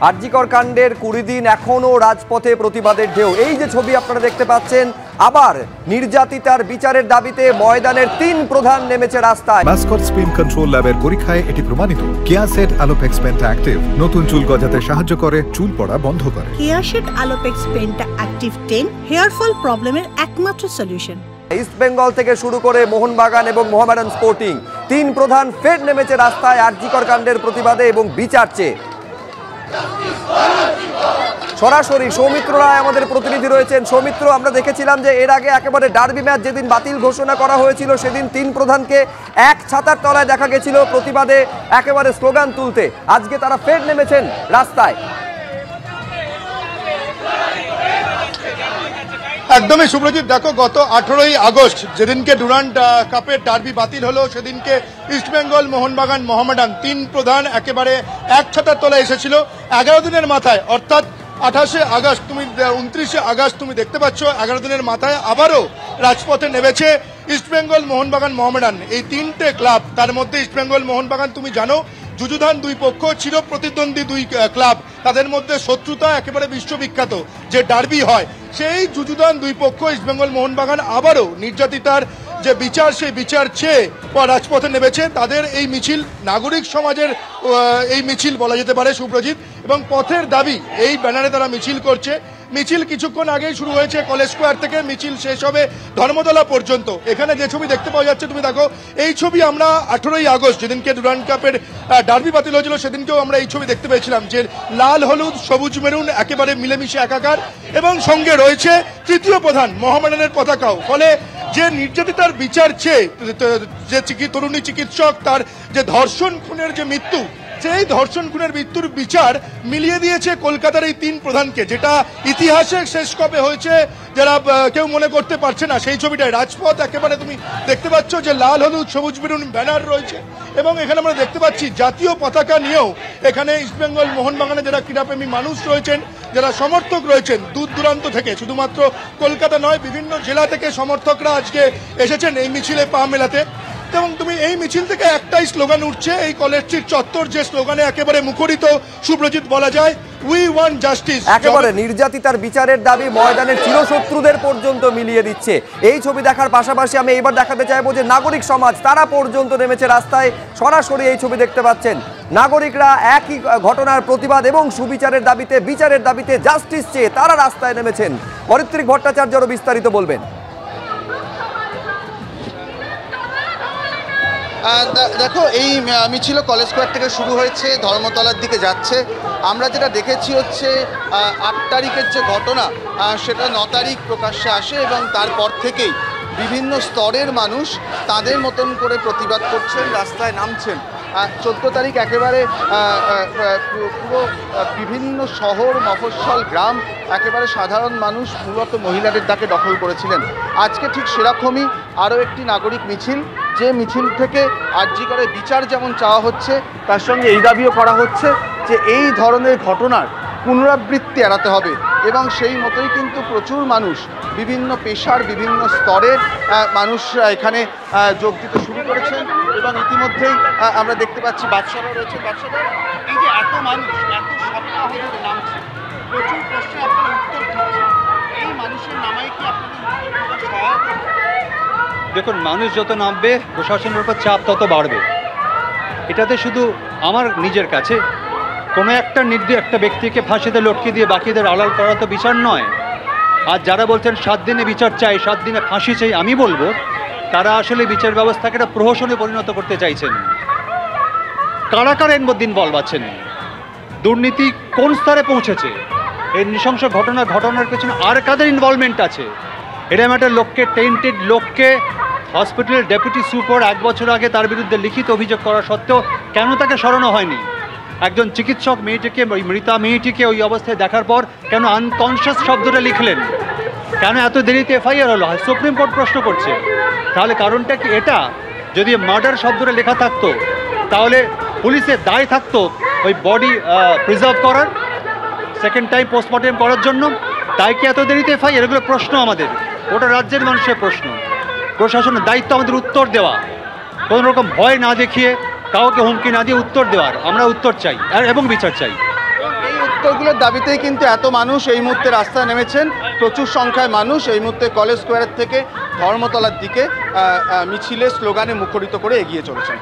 আরজিকর কাণ্ডের 20 দিন এখনো রাজপথে প্রতিবাদের ঢেউ। এই যে ছবি আপনারা দেখতে পাচ্ছেন, আবার নির্যাতিতার বিচারের দাবিতে ময়দানের 3 প্রধান নেমেছে রাস্তায়। মাস্কট স্পিন কন্ট্রোল ল্যাবের পরীক্ষায় এটি প্রমাণিত। কেয়াসেট আলোপেক্স পেন্টা অ্যাক্টিভ নতুন চুল গজাতে সাহায্য করে, চুল পড়া বন্ধ করে। Keya Seth Alopex penta active 10 hair fall প্রবলেমের একমাত্র সলিউশন। ইস্ট বেঙ্গল থেকে শুরু করে মোহনবাগান এবং মোহামেডান স্পোর্টিং 3 প্রধান ফের নেমেছে রাস্তায় আরজিকর কাণ্ডের প্রতিবাদে এবং বিচার চেয়ে। সরাসরি সৌমিত্র রায় আমাদের প্রতিনিধি রয়েছেন। সৌমিত্র, আমরা দেখেছিলাম যে এর আগে একেবারে ডার্বি ম্যাচ যেদিন বাতিল ঘোষণা করা হয়েছিল সেদিন 3 প্রধানকে এক ছাতার তলায় দেখা গেছিল প্রতিবাদে একেবারে স্লোগান তুলতে। আজকে তারা ফের নেমেছেন রাস্তায়। একদমই সুব্রজিৎ, দেখো গত 18ই আগস্ট যেদিনকে ডুরান্ড কাপের ডার্বি বাতিল হলো সেদিনকে ইস্টবেঙ্গল, মোহনবাগান, মোহামেডান 3 প্রধান একেবারে এক ছাতার তলায় এসেছিল। 11 দিনের মাথায় অর্থাৎ 28শে আগস্ট, 29শে আগস্ট তুমি দেখতে পাচ্ছ 11 দিনের মাথায় আবারও রাজপথে নেমেছে ইস্টবেঙ্গল, মোহনবাগান, মোহামেডান। এই 3টে ক্লাব, তার মধ্যে ইস্টবেঙ্গল, মোহনবাগান তুমি জানো যুযুধান 2 পক্ষ, চির প্রতিদ্বন্দ্বী 2 ক্লাব, তাদের মধ্যে শত্রুতা একেবারে বিশ্ববিখ্যাত যে ডার্বি হয়, সেই যুযুধান 2 পক্ষ ইস্টবেঙ্গল, মোহনবাগান আবারও নির্যাতিতার যে বিচার, সেই বিচার চেয়ে রাজপথে নেমেছে। তাদের এই মিছিল নাগরিক সমাজের এই মিছিল বলা যেতে পারে সুব্রজিৎ, এবং পথের দাবি এই ব্যানারে তারা মিছিল করছে। মিছিল কিছুক্ষণ আগেই শুরু হয়েছে কলেজ স্কোয়ার থেকে, মিছিল শেষ হবে ধর্মতলা পর্যন্ত। এখানে যে ছবি দেখতে পাওয়া যাচ্ছে তুমি দেখো, এই ছবি আমরা 18ই আগস্ট যেদিনকে ডুরান্ড কাপের ডার্বি বাতিল হয়েছিল সেদিনকেও আমরা এই ছবি দেখতে পেয়েছিলাম, যে লাল হলুদ সবুজ মেরুন একেবারে মিলেমিশে একাকার, এবং সঙ্গে রয়েছে 3য় প্রধান মোহামেডানের পতাকাও। ফলে যে নির্যাতিতার বিচার চেয়ে যে তরুণী চিকিৎসক, তার যে ধর্ষণ খুনের যে মৃত্যু, সেই ধর্ষণ খুনের মৃত্যুর বিচার মিলিয়ে দিয়েছে কলকাতার এই 3 প্রধানকে, যেটা ইতিহাসে শেষ কবে হয়েছে যারা কেউ মনে করতে পারছে না। সেই ছবিটায় রাজপথ একেবারে তুমি দেখতে পাচ্ছ যে লাল হলুদ সবুজ মেরুন ব্যানার রয়েছে, এবং এখানে আমরা দেখতে পাচ্ছি জাতীয় পতাকা নিয়েও এখানে ইস্টবেঙ্গল, মোহনবাগানে যারা ক্রীড়াপ্রেমী মানুষ রয়েছেন, যারা সমর্থক রয়েছেন দূর দূরান্ত থেকে, শুধুমাত্র কলকাতা নয় বিভিন্ন জেলা থেকে সমর্থকরা আজকে এসেছেন এই মিছিলে পা মেলাতে। এবং তুমি এই মিছিল থেকে একটাই স্লোগান উঠছে, এই কলেজ স্ট্রিট চত্বর যে স্লোগানে একেবারে মুখরিত সুব্রজিৎ বলা যায়, উই ওয়ান্ট জাস্টিস। একেবারে নির্যাতিতার বিচারের দাবি ময়দানের চিরশত্রুদের পর্যন্ত মিলিয়ে দিচ্ছে। এই ছবি দেখার পাশাপাশি আমি এবার দেখাতে চাইবো যে নাগরিক সমাজ তারা পর্যন্ত নেমেছে রাস্তায়। সরাসরি এই ছবি দেখতে পাচ্ছেন, নাগরিকরা একই ঘটনার প্রতিবাদ এবং সুবিচারের দাবিতে, বিচারের দাবিতে, জাস্টিস চেয়ে তারা রাস্তায় নেমেছেন। অরিত্রিক ভট্টাচার্য আরো বিস্তারিত বলবেন। দেখো, এই মিছিল কলেজ স্কোয়ার থেকে শুরু হয়েছে, ধর্মতলার দিকে যাচ্ছে। আমরা যেটা দেখেছি হচ্ছে 8 তারিখের যে ঘটনা সেটা 9 তারিখ প্রকাশ্যে আসে, এবং তারপর থেকেই বিভিন্ন স্তরের মানুষ তাদের মতন করে প্রতিবাদ করছেন, রাস্তায় নামছেন। 14 তারিখ একেবারে পুরো বিভিন্ন শহর, মফস্বল, গ্রাম, একেবারে সাধারণ মানুষ মূলত মহিলাদের ডাকে দখল করেছিলেন। আজকে ঠিক সেরকমই আরও একটি নাগরিক মিছিল, যে মিছিল থেকে আরজিকরের বিচার যেমন চাওয়া হচ্ছে, তার সঙ্গে এই দাবিও করা হচ্ছে যে এই ধরনের ঘটনার পুনরাবৃত্তি এড়াতে হবে। এবং সেই মতোই কিন্তু প্রচুর মানুষ, বিভিন্ন পেশার বিভিন্ন স্তরের মানুষ এখানে যোগ দিতে শুরু করেছেন, এবং ইতিমধ্যেই আমরা দেখতে পাচ্ছি বাদশারা রয়েছে। বাদশারা, এই যে এত মানুষ এত সপ্তাহ ধরে নামছে, প্রচুর প্রশ্নে আপনারা উত্তর দিচ্ছেন, এই মানুষের নামায় কি আপনাদের সহায়তা? দেখুন, মানুষ যত নামবে প্রশাসনের উপর চাপ তত বাড়বে। এটাতে শুধু আমার নিজের কাছে কোনো একটা ব্যক্তিকে ফাঁসিতে লটকে দিয়ে বাকিদের আড়াল করা তো বিচার নয়। আর যারা বলছেন 7 দিনে বিচার চাই, 7 দিনে ফাঁসি চাই, আমি বলবো তারা আসলে বিচার ব্যবস্থাকে একটা প্রহসনে পরিণত করতে চাইছেন। কারা কারা এর মধ্যে ইনভলভ আছেন, দুর্নীতি কোন স্তরে পৌঁছেছে, এই নৃশংস ঘটনার পেছনে আর কাদের ইনভলভমেন্ট আছে, এরকম একটা লোককে, টেন্টেড লোককে হসপিটালের ডেপুটি সুপার 1 বছর আগে তার বিরুদ্ধে লিখিত অভিযোগ করা সত্ত্বেও কেন তাকে সরানো হয়নি? একজন চিকিৎসক মেয়েটিকে, মৃতা মেয়েটিকে ওই অবস্থায় দেখার পর কেন আনকনশিয়াস শব্দটা লিখলেন? কেন এত দেরিতে এফআইআর হলো? সুপ্রিম কোর্ট প্রশ্ন করছে। তাহলে কারণটা কি এটা? যদি মার্ডার শব্দটা লেখা থাকতো তাহলে পুলিশের দায় থাকতো ওই বডি প্রিজার্ভ করার, সেকেন্ড টাইম পোস্টমর্টেম করার জন্য। তাই কি এত দেরিতে এফআইআর? এগুলো প্রশ্ন আমাদের, ওটা রাজ্যের মানুষের প্রশ্ন। প্রশাসনের দায়িত্ব আমাদের উত্তর দেওয়া, কোনো রকম ভয় না দেখিয়ে, কাউকে হুমকি না দিয়ে উত্তর দেওয়ার। আমরা উত্তর চাই এবং বিচার চাই। এই উত্তরগুলোর দাবিতেই কিন্তু এত মানুষ এই মুহূর্তে রাস্তায় নেমেছেন। প্রচুর সংখ্যায় মানুষ এই মুহূর্তে কলেজ স্কোয়ারের থেকে ধর্মতলার দিকে মিছিলে স্লোগানে মুখরিত করে এগিয়ে চলেছেন।